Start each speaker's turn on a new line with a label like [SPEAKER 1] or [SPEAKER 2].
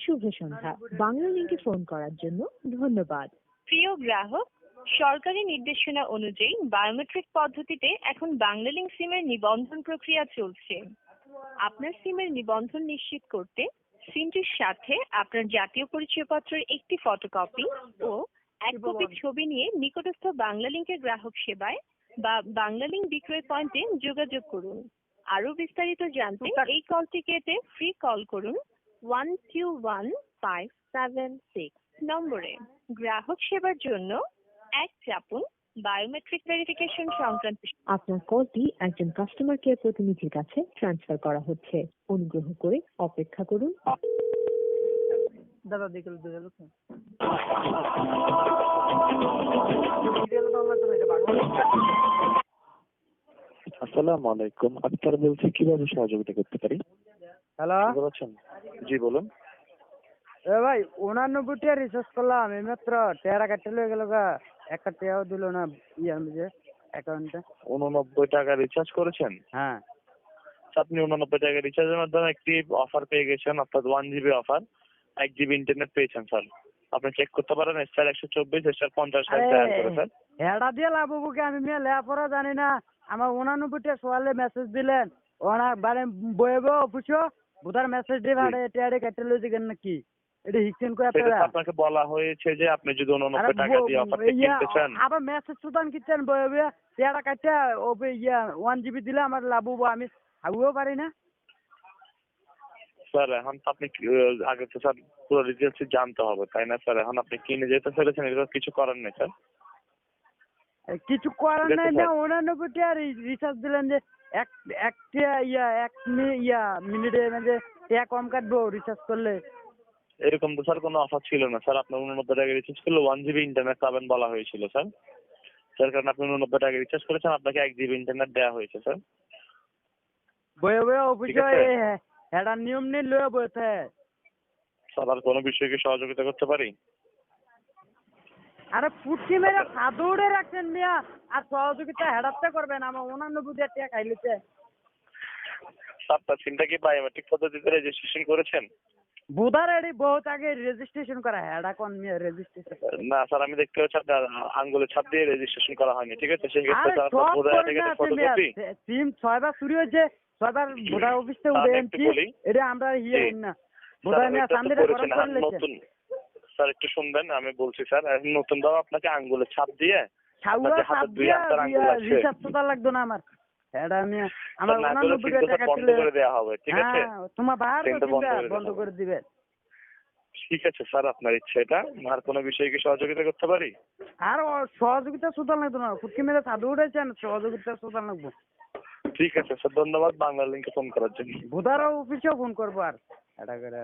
[SPEAKER 1] শুভ সন্ধ্যা। বাংলা লিংকে ফোন করার জন্য ধন্যবাদ।
[SPEAKER 2] প্রিয় গ্রাহক, সরকারি নির্দেশনা অনুযায়ী বায়োমেট্রিক পদ্ধতিতে এখন বাংলালিংক সিমের নিবন্ধন প্রক্রিয়া চলছে। আপনার সিমের নিবন্ধন নিশ্চিত করতে সিমটির সাথে আপনার জাতীয় পরিচয়পত্রের একটি ফটোকপি ও এক কপি ছবি নিয়ে নিকটস্থ বাংলালিংকের গ্রাহক সেবায় বা বাংলালিংক বিক্রয় পয়েন্টে যোগাযোগ করুন। আরো বিস্তারিত জানতে এই কলটি কেটে ফ্রি কল করুন 121576 নম্বরে। গ্রাহক সেবার জন্য এক চাপুন বায়োমেট্রিক ভেরিফিকেশন সংক্রান্ত।
[SPEAKER 1] আপনার কলটি একজন কাস্টমার কেয়ার প্রতিনিধির কাছে ট্রান্সফার করা হচ্ছে। অনুগ্রহ করে অপেক্ষা করুন।
[SPEAKER 3] দাদা দেখল
[SPEAKER 4] আসসালামু আলাইকুম, আক্তার বলছি, কিভাবে সহযোগিতা করতে পারি?
[SPEAKER 3] হ্যালো,
[SPEAKER 4] বলছেন? জি বলুন।
[SPEAKER 3] এ ভাই 89 টাকা রিচার্জ করলাম এইমাত্র, টেরা কাটতে লয়ে গেল গা, একটা টেয়াও দিল না ইয়ার মধ্যে অ্যাকাউন্টে।
[SPEAKER 4] 89 টাকা রিচার্জ করেছেন?
[SPEAKER 3] হ্যাঁ।
[SPEAKER 4] আপনি 89 টাকা রিচার্জের মাধ্যমে একটি অফার পেয়ে গেছেন, অর্থাৎ 1 জিবি অফার, 1 জিবি ইন্টারনেট পেয়েছেন স্যার। আপনি চেক করতে পারেন *124*50 ডায়াল করে স্যার।
[SPEAKER 3] হেডা দিয়ে লাভ হবো কি? আমি মেয়ে লেখাপড়া জানি না। আমার 89 টাকা সোয়ালে মেসেজ দিলেন, ওনা বারে বইব অফিসও বুধার মেসেজ দিয়ে ভাড়ে টেয়ারে কাটতে লয়ে দিবেন নাকি? এটা হিকছেন কই আপনারা?
[SPEAKER 4] আপনাকে বলা হয়েছে যে আপনি যদি 89 টাকা দিয়ে অফারটা কিনতে চান,
[SPEAKER 3] আবার মেসেজ সুদান কিচ্ছেন বইবে টেয়ারা কাটতে ওবে 1 জিবি দিলে আমার লাভ হবো, আমি খাবও পারি না
[SPEAKER 4] স্যার। এখন তো আপনি আগে তো স্যার পুরো ডিটেলস জানতে হবে, তাই না স্যার? এখন আপনি কিনে যেতে ফেলেছেন, এটা কিছু করার নেই স্যার।
[SPEAKER 3] কিছু করার নাই না। 89 টাকা রিচার্জ দিলেন যে এক মিনিটে মানে টাকা কম কাটবো রিচার্জ করলে।
[SPEAKER 4] এরকম তো স্যার কোনো অফার ছিল না স্যার। আপনি 89 টাকা রিচার্জ করলে 1 জিবি ইন্টারনেট পাবেন বলা হয়েছিল স্যার। যার কারণে আপনি 89 টাকা রিচার্জ করেছেন, আপনাকে 1 জিবি ইন্টারনেট দেওয়া হয়েছে স্যার।
[SPEAKER 3] বয়ে অফিসে এটা নিয়ম নিয়ে লয়ে বসে।
[SPEAKER 4] স্যার আর কোনো বিষয়ে কি সহযোগিতা করতে পারি?
[SPEAKER 3] আরে ফুটকি মেরে সাদৌড়ে রাখছেন মিয়া, আর সহযোগিতা হেডাতে করবেন। আমার 89 টাকা খাইলেছে।
[SPEAKER 4] আপনার সিমটা কি বায়োমেট্রিক পদ্ধতিতে রেজিস্ট্রেশন করেছেন?
[SPEAKER 3] বুধার এডি বহুত আগে রেজিস্ট্রেশন করা, হেডা কোন মিয়া রেজিস্ট্রেশন?
[SPEAKER 4] না স্যার, আমি দেখতে পাচ্ছি আপনার আঙ্গুলের ছাপ দিয়ে রেজিস্ট্রেশন করা হয়নি। ঠিক আছে, সেই ক্ষেত্রে
[SPEAKER 3] আরে
[SPEAKER 4] স্যার
[SPEAKER 3] সব
[SPEAKER 4] আপনার বোধহয়
[SPEAKER 3] করে
[SPEAKER 4] থেকে
[SPEAKER 3] না
[SPEAKER 4] ফটোকপি।
[SPEAKER 3] সিম 6বার চুরি হয়েছে, 6বার বুধার অফিসে উঠে এনেছি। এটা আমরা না বুধার মিয়া সামনে গরম করে লেছে।
[SPEAKER 4] স্যার একটু শুনবেন, আমি বলছি স্যার, নতুন ভাবে আপনাকে আঙ্গুলের ছাপ দিয়ে
[SPEAKER 3] রিচার্জ তো লাগতো না আমার। এটা আমি আমার 89 টাকা
[SPEAKER 4] বন্ধ করে দেওয়া হবে। ঠিক আছে,
[SPEAKER 3] তোমার বাইরে বন্ধ করে দিবে।
[SPEAKER 4] ঠিক আছে স্যার, আপনার ইচ্ছে। এটা আর কোনো বিষয়ে কি সহযোগিতা করতে পারি?
[SPEAKER 3] আর সহযোগিতা সুদান লাগতো না, ফুটকি মেরে সাধু উঠেছেন, সহযোগিতা সুদান লাগবো।
[SPEAKER 4] ঠিক আছে স্যার, ধন্যবাদ বাংলা লিংকে ফোন করার জন্য।
[SPEAKER 3] বুধার অফিসেও ফোন করবো আর এটা করে